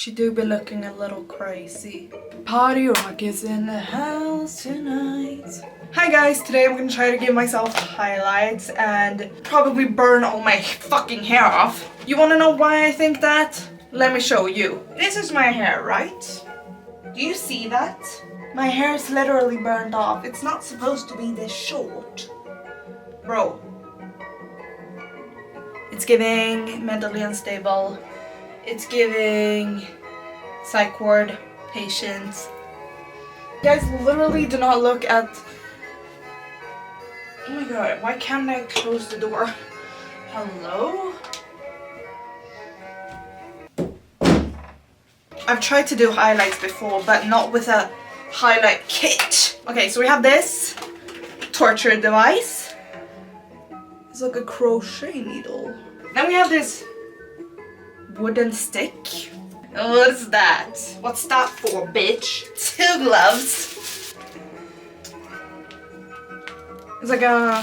She do be looking a little crazy. Party rock is in the house tonight. Hi guys, today I'm gonna try to give myself highlights and probably burn all my fucking hair off. You wanna know why I think that? Let me show you. This is my hair, right? Do you see that? My hair is literally burned off. It's not supposed to be this short. Bro. It's giving mentally unstable. It's giving psych ward, patients. You guys literally do not look at... Oh my god, why can't I close the door? Hello? I've tried to do highlights before, but not with a highlight kit. Okay, so we have this torture device. It's like a crochet needle. Then we have this wooden stick. What's that? What's that for, bitch? 2 gloves. It's like a...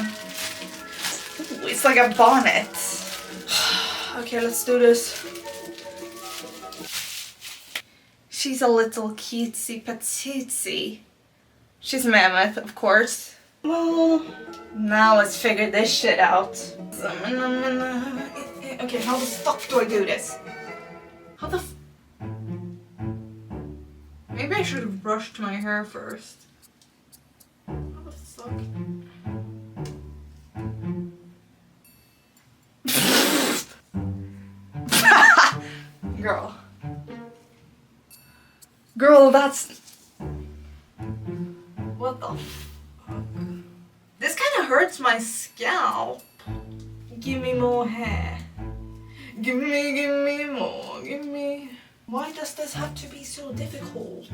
Ooh, it's like a bonnet. Okay, let's do this. She's a little cutesy patootsy. She's mammoth, of course. Well, now let's figure this shit out. Okay, how the fuck do I do this? How the f... Maybe I should have brushed my hair first. How the fuck? Girl. Girl, that's... What the fuck? This kind of hurts my scalp. Give me more hair. Give me more, give me... Why does this have to be so difficult?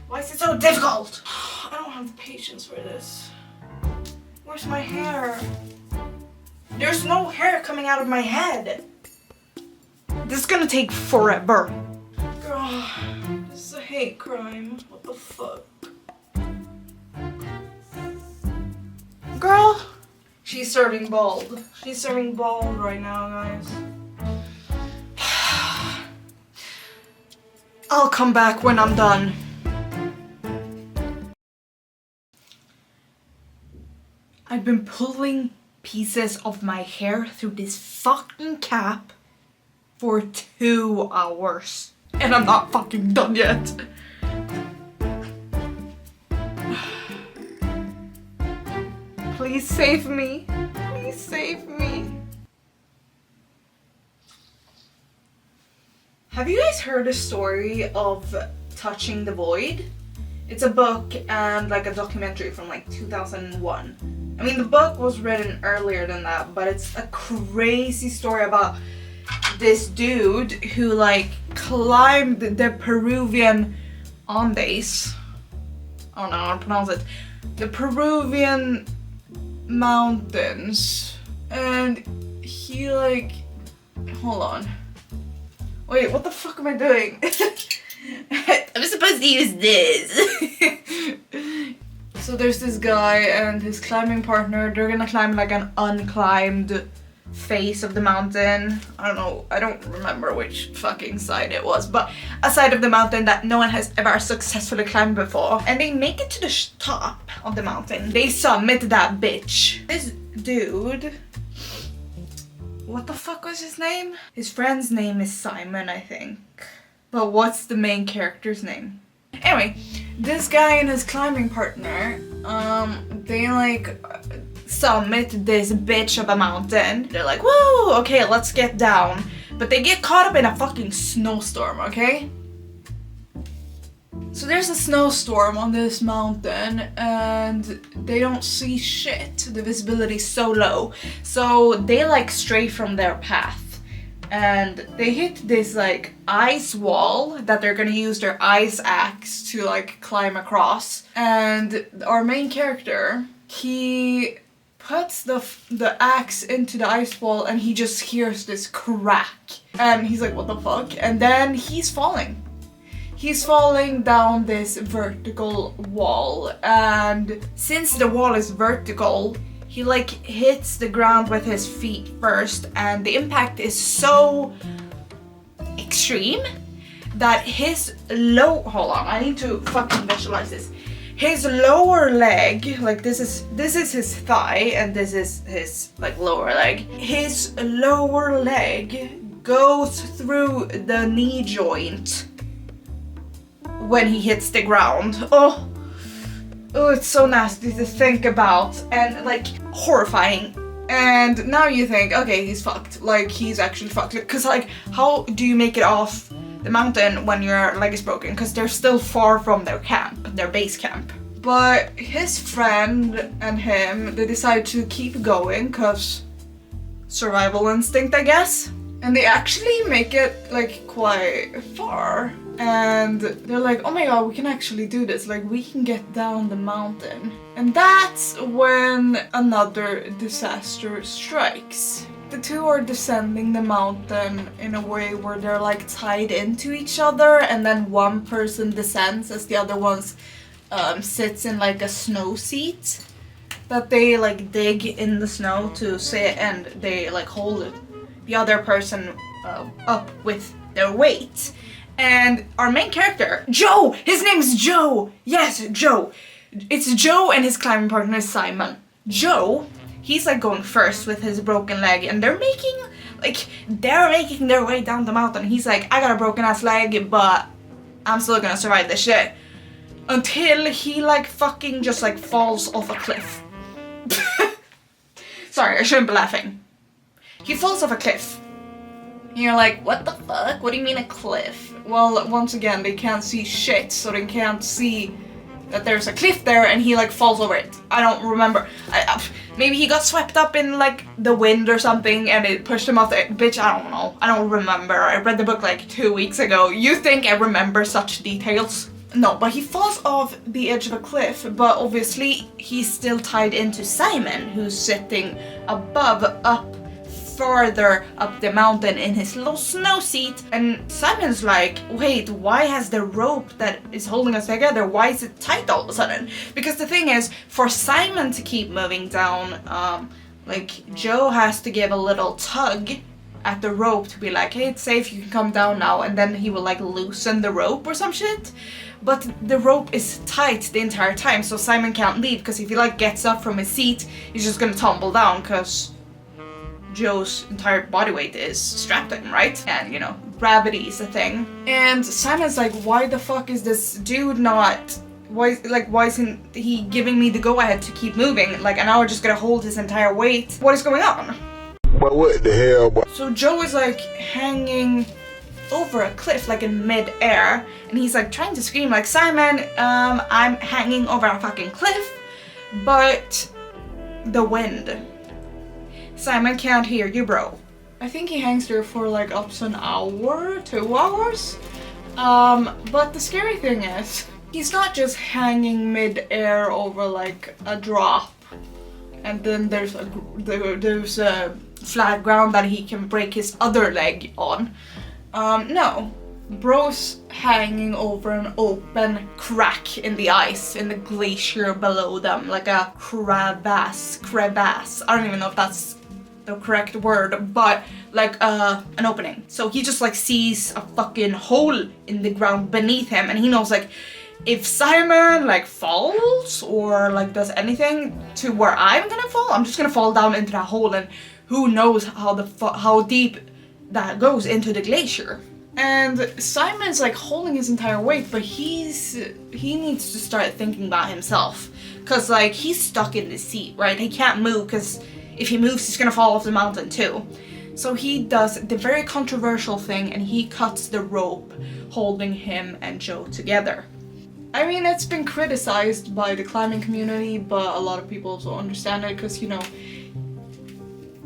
Why is it so difficult? I don't have the patience for this. Where's my hair? There's no hair coming out of my head. This is gonna take forever. Girl, this is a hate crime. What the fuck? Girl! She's serving bald. She's serving bald right now, guys. I'll come back when I'm done. I've been pulling pieces of my hair through this fucking cap for 2 hours. And I'm not fucking done yet. Please save me. Please save me. Have you guys heard the story of Touching the Void? It's a book and like a documentary from like 2001. I mean, the book was written earlier than that, but it's a crazy story about this dude who like climbed the Peruvian Andes. I don't know how to pronounce it. The Peruvian mountains, and he like, hold on, wait, what the fuck am I doing? I'm supposed to use this. So there's this guy and his climbing partner. They're gonna climb like an unclimbed face of the mountain. I don't know, I don't remember which fucking side it was, but a side of the mountain that no one has ever successfully climbed before. And they make it to the top of the mountain. They summit that bitch. This dude, what the fuck was his name? His friend's name is Simon, I think. But what's the main character's name? Anyway, this guy and his climbing partner, they like summit this bitch of a mountain. They're like, whoa, okay, let's get down. But they get caught up in a fucking snowstorm, okay? So there's a snowstorm on this mountain and they don't see shit. The visibility is so low. So they like stray from their path. And they hit this like ice wall that they're gonna use their ice axe to like climb across. And our main character, he puts the axe into the ice wall and he just hears this crack. And he's like, what the fuck? And then he's falling. He's falling down this vertical wall. And since the wall is vertical, he like hits the ground with his feet first, and the impact is so extreme that his hold on, I need to fucking visualize this. His lower leg, like this is his thigh and this is his like lower leg. His lower leg goes through the knee joint when he hits the ground. Oh, it's so nasty to think about and like horrifying. And now you think, okay, he's fucked. Like, he's actually fucked. Because, like, how do you make it off the mountain when your leg is broken? Because they're still far from their camp, their base camp. But his friend and him, they decide to keep going because survival instinct, I guess. And they actually make it, like, quite far. And they're like, oh my god, we can actually do this. Like, we can get down the mountain. And that's when another disaster strikes. The two are descending the mountain in a way where they're like tied into each other, and then one person descends as the other one sits in like a snow seat that they like dig in the snow to sit, and they like hold the other person up with their weight. And our main character, Joe! His name's Joe! Yes, Joe! It's Joe and his climbing partner Simon. Joe, he's like going first with his broken leg, and they're making their way down the mountain. He's like, I got a broken ass leg, but I'm still gonna survive this shit. Until he like fucking just like falls off a cliff. Sorry, I shouldn't be laughing. He falls off a cliff. And you're like, what the fuck? What do you mean a cliff? Well, once again, they can't see shit, so they can't see that there's a cliff there, and he like falls over it. I don't remember. Maybe he got swept up in like the wind or something and it pushed him off the bitch, I don't know. I don't remember. I read the book like 2 weeks ago. You think I remember such details? No, but he falls off the edge of a cliff, but obviously he's still tied into Simon, who's sitting up further up the mountain in his little snow seat. And Simon's like, wait, why has the rope that is holding us together, why is it tight all of a sudden? Because the thing is, for Simon to keep moving down, like Joe has to give a little tug at the rope to be like, hey, it's safe, you can come down now, and then he will like loosen the rope or some shit. But the rope is tight the entire time, so Simon can't leave, because if he like gets up from his seat, he's just gonna tumble down, because Joe's entire body weight is strapped to him, right? And you know, gravity is a thing. And Simon's like, why the fuck is this dude not, why isn't he giving me the go ahead to keep moving? Like, and now we're just gonna hold his entire weight. What is going on? But what the hell? Boy? So Joe is like hanging over a cliff, like in mid-air, and he's like trying to scream like, Simon, I'm hanging over a fucking cliff, but the wind. Simon can't hear you, bro. I think he hangs there for like up to an hour, 2 hours. But the scary thing is, he's not just hanging mid-air over like a drop, and then there's a flat ground that he can break his other leg on. No. Bro's hanging over an open crack in the ice, in the glacier below them, like a crevasse. I don't even know if that's the correct word, but like an opening. So he just like sees a fucking hole in the ground beneath him, and he knows like, if Simon like falls or like does anything to where I'm gonna fall, I'm just gonna fall down into that hole, and who knows how deep that goes into the glacier. And Simon's like holding his entire weight, but he needs to start thinking about himself, cause like he's stuck in the seat, right? He can't move, cause if he moves, he's gonna fall off the mountain too. So he does the very controversial thing, and he cuts the rope holding him and Joe together. I mean, it's been criticized by the climbing community, but a lot of people also understand it, because, you know,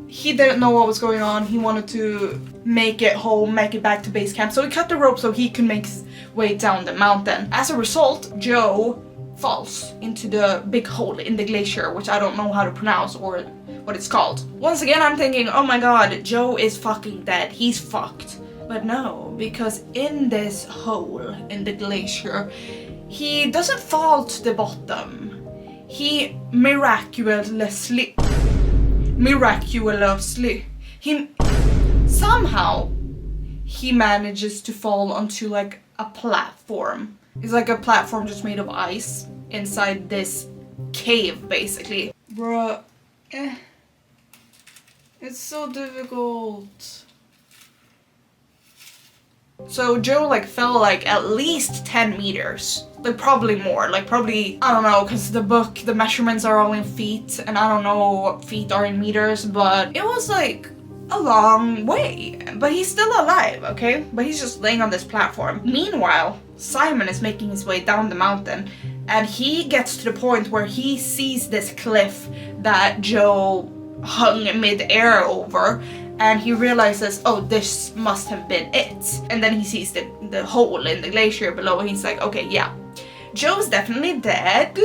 he didn't know what was going on. He wanted to make it home, make it back to base camp, so he cut the rope so he could make his way down the mountain. As a result, Joe falls into the big hole in the glacier, which I don't know how to pronounce or what it's called. Once again, I'm thinking, oh my god, Joe is fucking dead. He's fucked. But no, because in this hole in the glacier, he doesn't fall to the bottom. He miraculously, somehow, he manages to fall onto like a platform. It's like a platform just made of ice inside this cave, basically. Bruh, it's so difficult. So Joe like fell like at least 10 meters, like probably more, like probably, I don't know, because the book, the measurements are all in feet and I don't know what feet are in meters, but it was like a long way. But he's still alive, okay? But he's just laying on this platform. Meanwhile, Simon is making his way down the mountain and he gets to the point where he sees this cliff that Joe hung mid-air over. And he realizes, oh, this must have been it. And then he sees the hole in the glacier below and he's like, okay, yeah, Joe's definitely dead.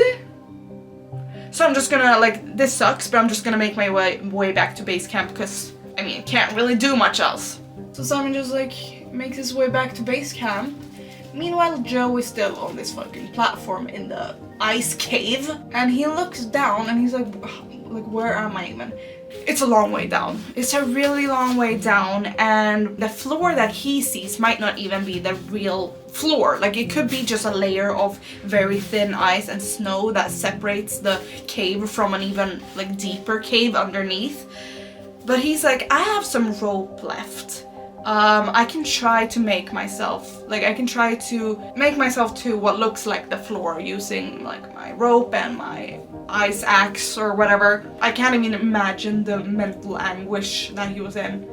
So I'm just gonna, like, this sucks, but I'm just gonna make my way back to base camp because, I mean, can't really do much else. So Simon just, like, makes his way back to base camp. Meanwhile, Joe is still on this fucking platform in the ice cave. And he looks down and he's like, where am I even? It's a long way down. It's a really long way down, and the floor that he sees might not even be the real floor. Like, it could be just a layer of very thin ice and snow that separates the cave from an even like deeper cave underneath. But he's like, I have some rope left. I can try to make myself, to what looks like the floor using like my rope and my ice axe or whatever. I can't even imagine the mental anguish that he was in.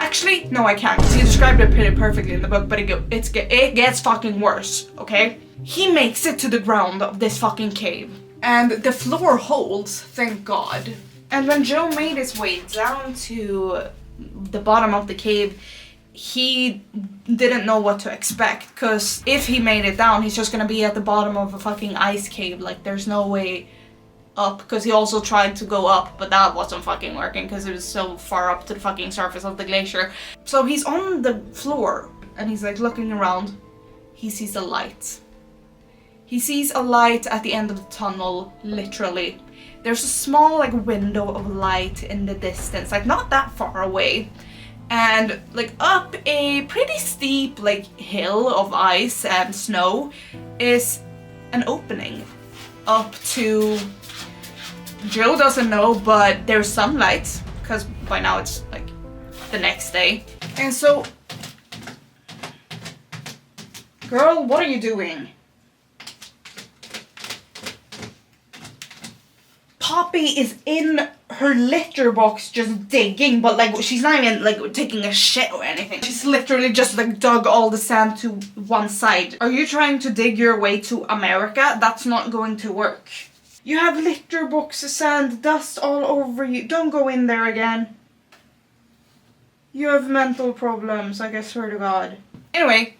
Actually, no, I can't, because he described it pretty perfectly in the book, but it gets fucking worse, okay? He makes it to the ground of this fucking cave, and the floor holds, thank God. And when Joe made his way down to the bottom of the cave, he didn't know what to expect, because if he made it down, he's just gonna be at the bottom of a fucking ice cave. Like, there's no way up, because he also tried to go up, but that wasn't fucking working because it was so far up to the fucking surface of the glacier. So he's on the floor and he's like looking around. He sees a light. He sees a light at the end of the tunnel, literally. There's a small like window of light in the distance, like not that far away. And like up a pretty steep like hill of ice and snow is an opening up to, Joe doesn't know, but there's sunlight because by now it's like the next day. And so, girl, what are you doing? Poppy is in her litter box just digging, but like she's not even like taking a shit or anything. She's literally just like dug all the sand to one side. Are you trying to dig your way to America? That's not going to work. You have litter boxes, sand, dust all over you. Don't go in there again. You have mental problems, like I swear to God. Anyway,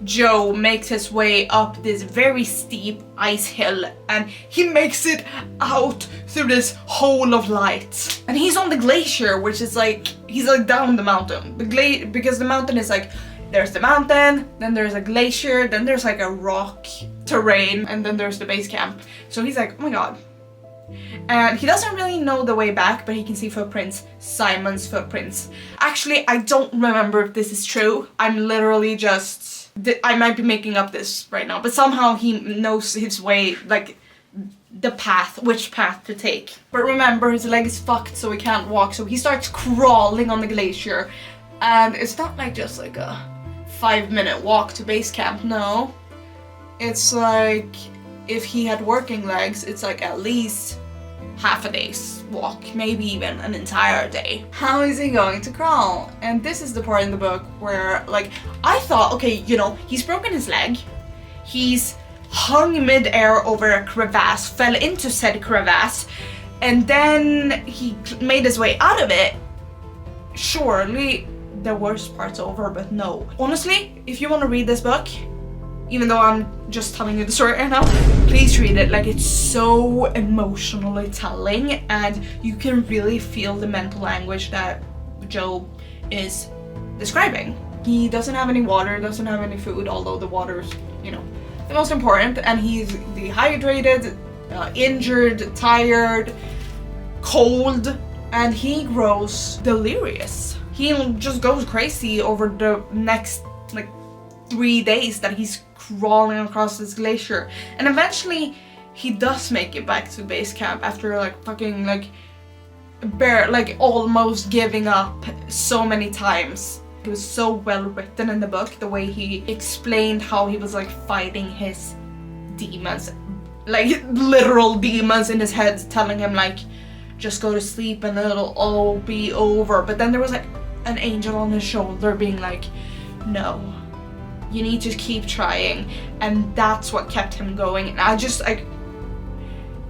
Joe makes his way up this very steep ice hill and he makes it out through this hole of light. And he's on the glacier, which is like, he's like down the mountain. Because the mountain is like, there's the mountain, then there's a glacier, then there's like a rock terrain, and then there's the base camp. So he's like, oh my God. And he doesn't really know the way back, but he can see footprints, Simon's footprints. Actually, I don't remember if this is true. I'm literally just, I might be making up this right now, but somehow he knows his way, like the path, which path to take. But remember, his leg is fucked, so he can't walk, so he starts crawling on the glacier. And it's not like just like a 5-minute walk to base camp, no. It's like, if he had working legs, it's like at least half a day's walk, maybe even an entire day. How is he going to crawl? And this is the part in the book where, like, I thought, okay, you know, he's broken his leg, he's hung mid-air over a crevasse, fell into said crevasse, and then he made his way out of it. Surely the worst part's over, but no. Honestly, if you want to read this book, even though I'm just telling you the story right now, please read it. Like, it's so emotionally telling and you can really feel the mental anguish that Joe is describing. He doesn't have any water, doesn't have any food, although the water is, you know, the most important, and he's dehydrated, injured, tired, cold, and he grows delirious. He just goes crazy over the next, like, 3 days that he's crawling across this glacier. And eventually he does make it back to base camp after like fucking like almost giving up so many times. It was so well written in the book, the way he explained how he was like fighting his demons, like literal demons in his head telling him like, just go to sleep and it'll all be over. But then there was like an angel on his shoulder being like, no, you need to keep trying. And that's what kept him going. And I just like,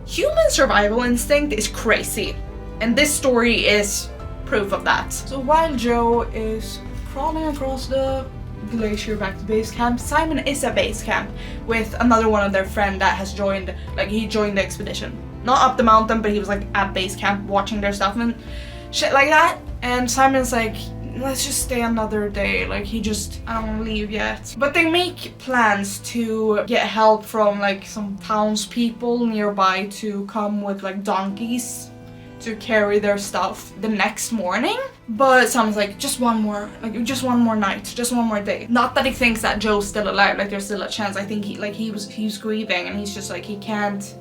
human survival instinct is crazy. And this story is proof of that. So while Joe is crawling across the glacier back to base camp, Simon is at base camp with another one of their friend that has joined, like he joined the expedition. Not up the mountain, but he was like at base camp watching their stuff and shit like that. And Simon's like, let's just stay another day. Like I don't want to leave yet. But they make plans to get help from like some townspeople nearby to come with like donkeys to carry their stuff the next morning. But Simon's like, just one more night, just one more day. Not that he thinks that Joe's still alive, like there's still a chance. I think he was grieving and he's just like, he can't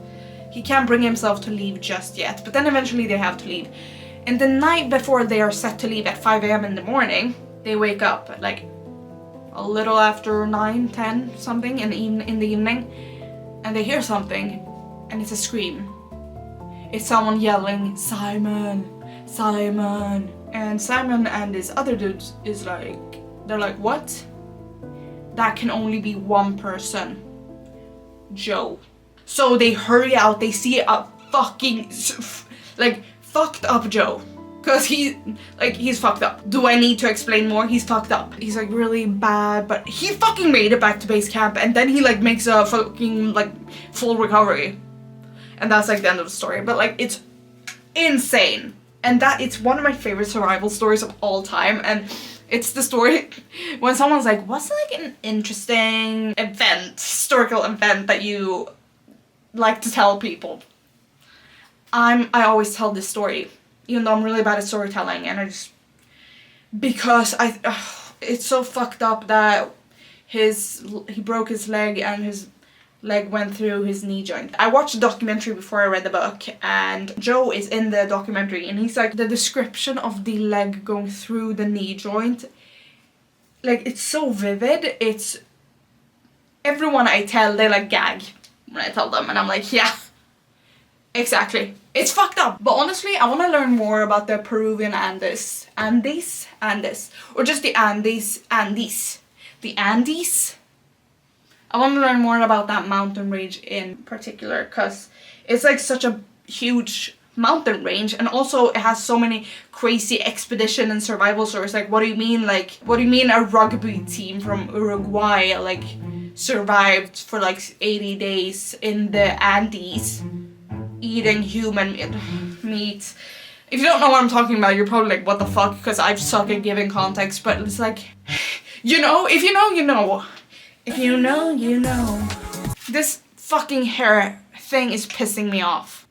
bring himself to leave just yet. But then eventually they have to leave. And the night before they are set to leave at 5 a.m. in the morning, they wake up at like a little after 9, 10 something in the evening, and they hear something, and it's a scream. It's someone yelling, Simon, Simon. And Simon and his other dudes is like, they're like, what? That can only be one person, Joe. So they hurry out, they see a fucking, like, fucked up Joe. Cause he's fucked up. Do I need to explain more? He's fucked up. He's like really bad, but he fucking made it back to base camp and then he like makes a fucking like full recovery. And that's like the end of the story. But like it's insane. And that it's one of my favorite survival stories of all time. And it's the story when someone's like, what's like an interesting event, historical event that you like to tell people? I always tell this story, even though I'm really bad at storytelling, and because it's so fucked up that he broke his leg and his leg went through his knee joint. I watched the documentary before I read the book, and Joe is in the documentary, and he's like, the description of the leg going through the knee joint, like it's so vivid. It's everyone I tell, they like gag when I tell them, and I'm like, yeah. Exactly. It's fucked up. But honestly, I want to learn more about the Peruvian Andes. Or just the Andes. The Andes. I want to learn more about that mountain range in particular, because it's like such a huge mountain range, and also it has so many crazy expedition and survival stories. Like, what do you mean a rugby team from Uruguay like survived for like 80 days in the Andes eating human meat? If you don't know what I'm talking about, you're probably like, what the fuck, because I suck at giving context, but it's like, you know, if you know, you know. If you know, you know. This fucking hair thing is pissing me off.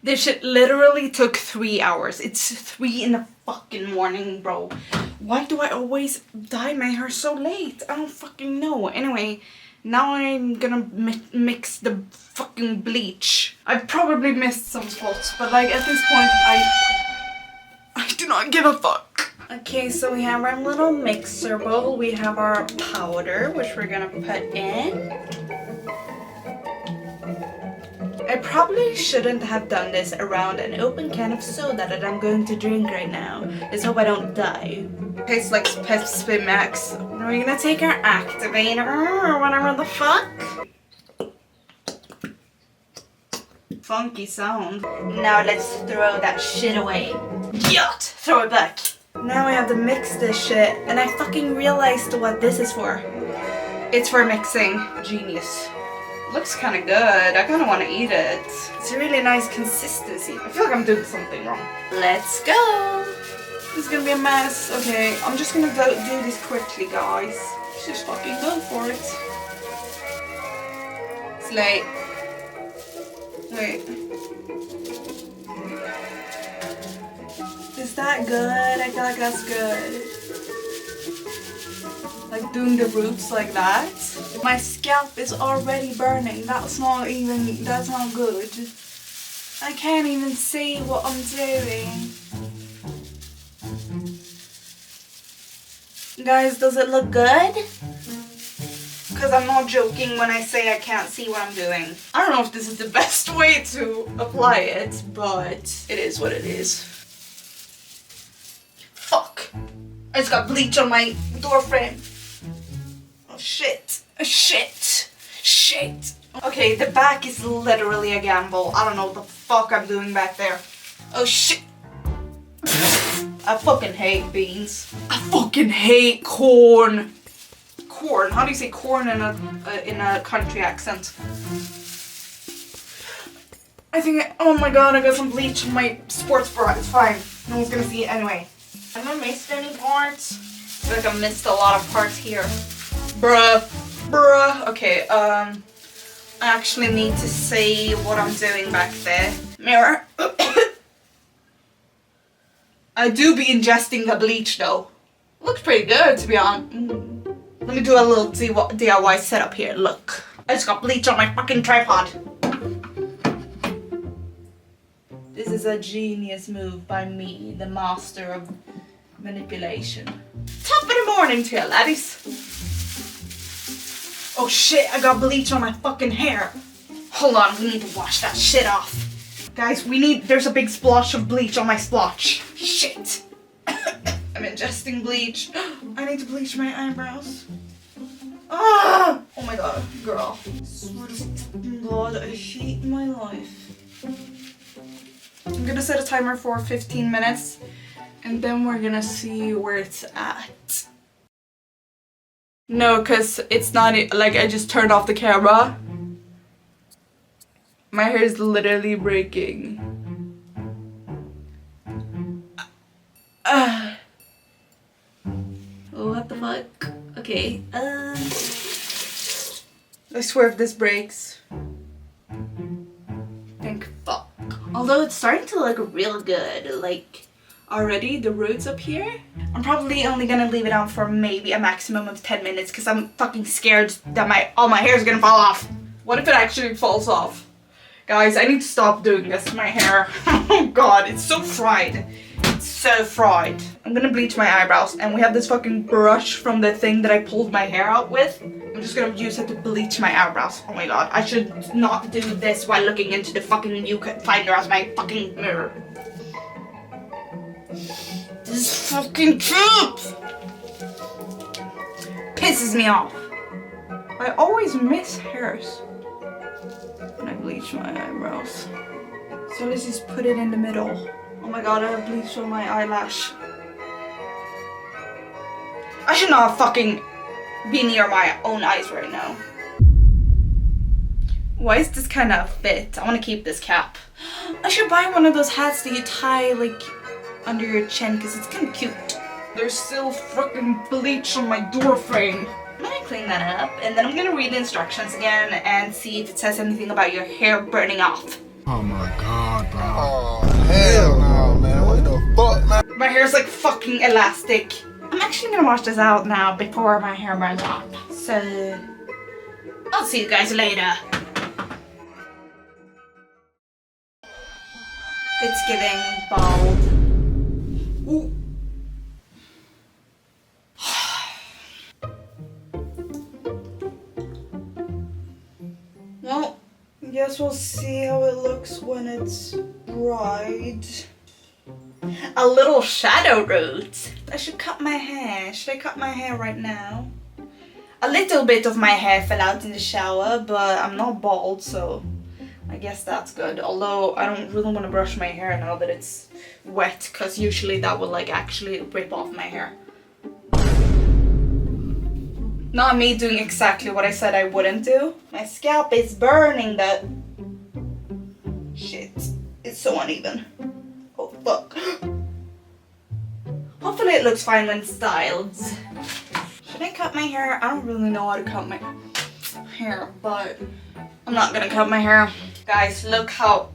This shit literally took 3 hours. It's 3 in the fucking morning, bro. Why do I always dye my hair so late? I don't fucking know. Anyway, now I'm gonna mix the fucking bleach. I've probably missed some spots, but like at this point, I do not give a fuck. Okay, so we have our little mixer bowl. We have our powder, which we're gonna put in. I probably shouldn't have done this around an open can of soda that I'm going to drink right now. Let's hope I don't die. Tastes like Pepsi Max. We're gonna take our activator or whatever the fuck. Funky sound. Now let's throw that shit away. Yacht! Throw it back. Now I have to mix this shit, and I fucking realized what this is for. It's for mixing. Genius. Looks kind of good. I kind of want to eat it. It's a really nice consistency. I feel like I'm doing something wrong. Let's go. This is gonna be a mess. Okay, I'm just gonna do this quickly, guys. Let's just fucking go for it. It's late. Wait. Is that good? I feel like that's good. Like like doing the roots like that. My scalp is already burning. That's not good. I can't even see what I'm doing. Guys, does it look good? Because I'm not joking when I say I can't see what I'm doing. I don't know if this is the best way to apply it, but it is what it is. Fuck. I just got bleach on my door frame. Oh shit. Shit. Shit. Okay, the back is literally a gamble. I don't know what the fuck I'm doing back there. Oh shit. I fucking hate beans. I fucking hate corn. Corn. How do you say corn in a country accent? I think. Oh my god! I got some bleach on my sports bra. It's fine. No one's gonna see it anyway. Have I missed any parts? I feel like I missed a lot of parts here. Bruh. Okay. I actually need to see what I'm doing back there. Mirror. I do be ingesting the bleach though. Looks pretty good to be honest. Let me do a little DIY setup here. Look. I just got bleach on my fucking tripod. This is a genius move by me, the master of manipulation. Top of the morning to you, laddies. Oh shit, I got bleach on my fucking hair. Hold on, we need to wash that shit off. Guys, there's a big splotch of bleach on my splotch. Shit. I'm ingesting bleach. I need to bleach my eyebrows. Ah! Oh my god, girl. Swear to God, I hate my life. I'm gonna set a timer for 15 minutes and then we're gonna see where it's at. No, cause it's not like I just turned off the camera. My hair is literally breaking. What the fuck? Okay, I swear if this breaks. Thank fuck. Although it's starting to look real good, like already the roots up here. I'm probably only gonna leave it on for maybe a maximum of 10 minutes because I'm fucking scared that all my hair is gonna fall off. What if it actually falls off? Guys, I need to stop doing this to my hair. Oh god, it's so fried. It's so fried. I'm gonna bleach my eyebrows and we have this fucking brush from the thing that I pulled my hair out with. I'm just gonna use it to bleach my eyebrows. Oh my god, I should not do this while looking into the fucking viewfinder as my fucking mirror. This fucking poop pisses me off. I always miss hairs when I bleach my eyebrows. So let's just put it in the middle. Oh my god, I have bleach on my eyelash. I should not fucking be near my own eyes right now. Why is this kind of fit? I want to keep this cap. I should buy one of those hats that you tie like under your chin because it's kind of cute. There's still fucking bleach on my door frame. I'm gonna clean that up and then I'm gonna read the instructions again and see if it says anything about your hair burning off. Oh my god, bro. Oh, hell no, man. What the fuck, man? My hair's like fucking elastic. I'm actually gonna wash this out now before my hair burns off. So, I'll see you guys later. It's giving bald. Ooh. Well, I guess we'll see how it looks when it's dried. A little shadow root. I should cut my hair. Should I cut my hair right now? A little bit of my hair fell out in the shower, but I'm not bald, so I guess that's good. Although I don't really want to brush my hair now that it's wet, because usually that will like actually rip off my hair. Not me doing exactly what I said I wouldn't do. My scalp is burning though. Shit. It's so uneven. Oh fuck. Hopefully it looks fine when styled. Should I cut my hair? I don't really know how to cut my hair, but I'm not gonna cut my hair. Guys, look how...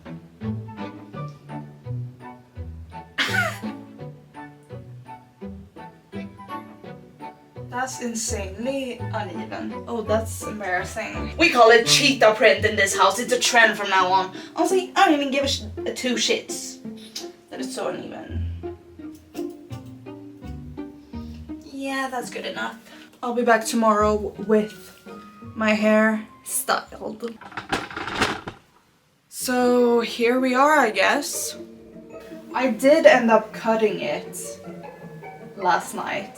That's insanely uneven. Oh, that's embarrassing. We call it cheetah print in this house. It's a trend from now on. Honestly, I don't even give a two shits. That is so uneven. Yeah, that's good enough. I'll be back tomorrow with my hair styled. So here we are, I guess. I did end up cutting it last night.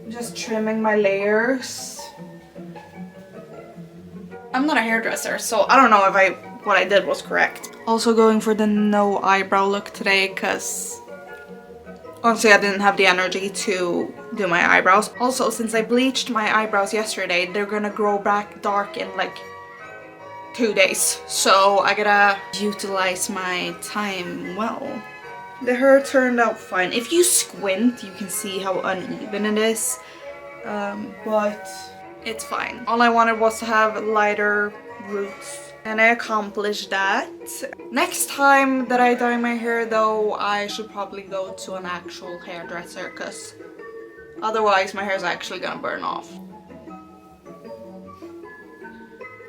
Just trimming my layers. I'm not a hairdresser, so I don't know if what I did was correct. Also going for the no eyebrow look today, because honestly I didn't have the energy to do my eyebrows. Also, since I bleached my eyebrows yesterday, they're gonna grow back dark in like 2 days. So I gotta utilize my time well. The hair turned out fine. If you squint, you can see how uneven it is, but it's fine. All I wanted was to have lighter roots, and I accomplished that. Next time that I dye my hair though, I should probably go to an actual hairdresser, because otherwise my hair is actually gonna burn off.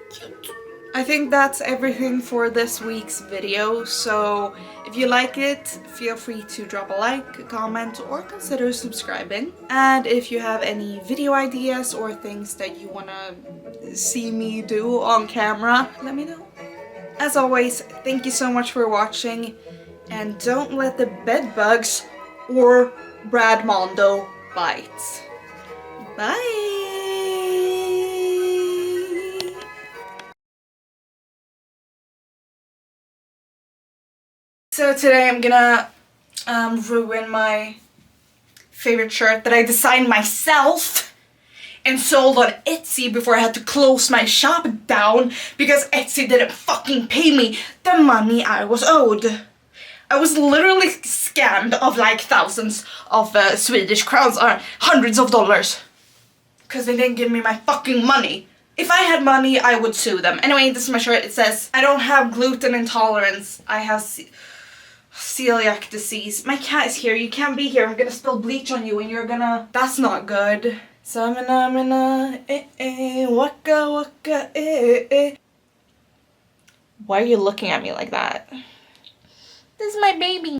Cute. I think that's everything for this week's video, so if you like it, feel free to drop a like, comment, or consider subscribing. And if you have any video ideas or things that you wanna see me do on camera, let me know. As always, thank you so much for watching, and don't let the bed bugs or Brad Mondo bite. Bye! So today I'm gonna ruin my favorite shirt that I designed myself and sold on Etsy before I had to close my shop down because Etsy didn't fucking pay me the money I was owed. I was literally scammed of like thousands of Swedish crowns or hundreds of dollars because they didn't give me my fucking money. If I had money, I would sue them. Anyway, this is my shirt. It says, I don't have gluten intolerance. I have celiac disease. My cat is here. You can't be here. I'm gonna spill bleach on you and you're gonna... That's not good. Samina, waka waka, Why are you looking at me like that? This is my baby.